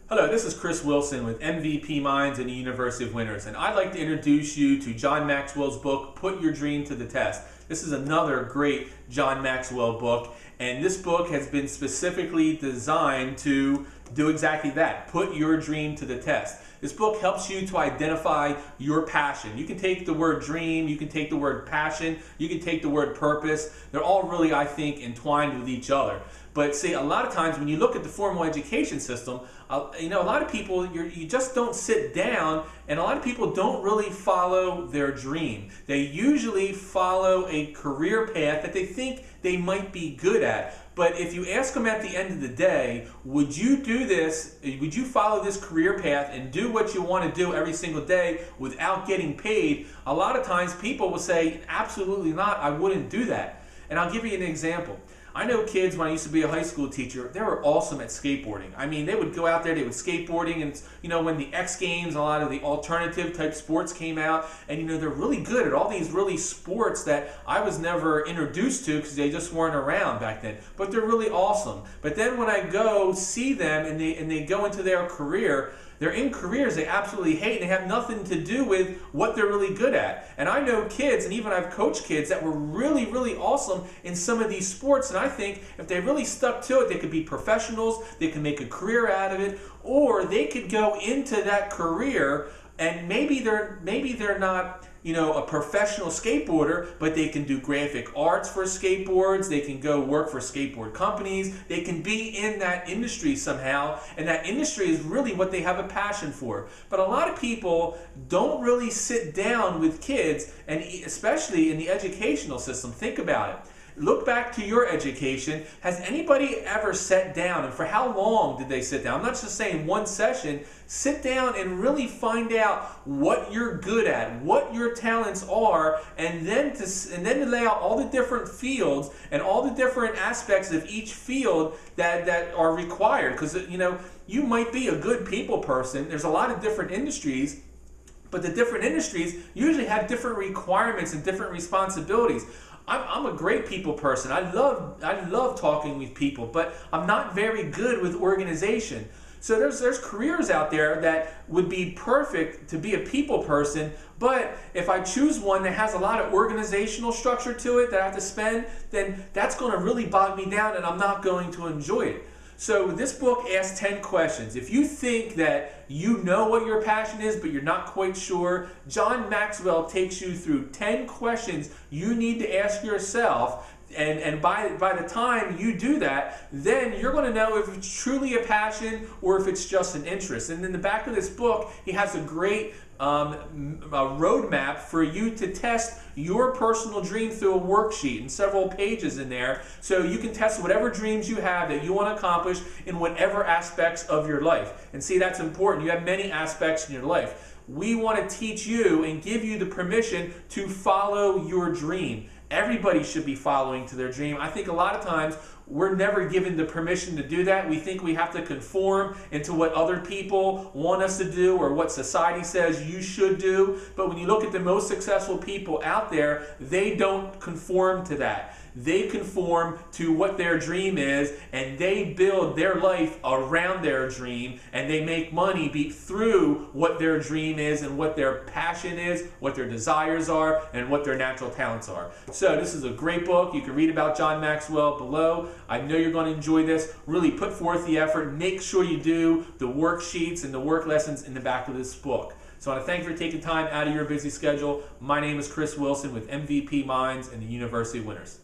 Hello, this is Chris Wilson with MVP Minds and the University of Winners, and I'd like to introduce you to John Maxwell's book, Put Your Dream to the Test. This is another great John Maxwell book, and this book has been specifically designed to do exactly that, put your dream to the test. This book helps you to identify your passion. You can take the word dream, you can take the word passion, you can take the word purpose. They're all really, I think, entwined with each other. But see, a lot of times when you look at the formal education system, a lot of people, you just don't sit down, and a lot of people don't really follow their dream. They usually follow a career path that they think they might be good at. But if you ask them at the end of the day, would you do this, would you follow this career path and do what you want to do every single day without getting paid? A lot of times people will say, absolutely not, I wouldn't do that. And I'll give you an example. I know kids, when I used to be a high school teacher, they were awesome at skateboarding. I mean, they would go out there, they would skateboarding, and when the X Games and a lot of the alternative type sports came out, and they're really good at all these really sports that I was never introduced to because they just weren't around back then. But they're really awesome. But then when I go see them and they go into their career, they're in careers they absolutely hate, and they have nothing to do with what they're really good at. And I know kids, and even I've coached kids that were really, really awesome in some of these sports, and I think if they really stuck to it, they could be professionals, they can make a career out of it, or they could go into that career and maybe they're not a professional skateboarder, but they can do graphic arts for skateboards, they can go work for skateboard companies, they can be in that industry somehow, and that industry is really what they have a passion for. But a lot of people don't really sit down with kids, and especially in the educational system. Think about it. Look back to your education. Has anybody ever sat down, and for how long did they sit down? I'm not just saying one session. Sit down and really find out what you're good at, what your talents are, and then to lay out all the different fields and all the different aspects of each field that are required. Because you might be a good people person. There's a lot of different industries, but the different industries usually have different requirements and different responsibilities. I'm a great people person. I love talking with people, but I'm not very good with organization. So there's careers out there that would be perfect to be a people person, but if I choose one that has a lot of organizational structure to it that I have to spend, then that's going to really bog me down, and I'm not going to enjoy it. So this book asks 10 questions. If you think that you know what your passion is, but you're not quite sure, John Maxwell takes you through 10 questions you need to ask yourself. And by the time you do that, then you're going to know if it's truly a passion or if it's just an interest. And in the back of this book, he has a great roadmap for you to test your personal dream through a worksheet and several pages in there, so you can test whatever dreams you have that you want to accomplish in whatever aspects of your life. And see, that's important. You have many aspects in your life. We want to teach you and give you the permission to follow your dream. Everybody should be following to their dream. I think a lot of times we're never given the permission to do that. We think we have to conform into what other people want us to do or what society says you should do. But when you look at the most successful people out there, they don't conform to that. They conform to what their dream is, and they build their life around their dream, and they make money through what their dream is and what their passion is, what their desires are, and what their natural talents are. So this is a great book. You can read about John Maxwell below. I know you're going to enjoy this. Really put forth the effort. Make sure you do the worksheets and the work lessons in the back of this book. So I want to thank you for taking time out of your busy schedule. My name is Chris Wilson with MVP Minds and the University of Winners.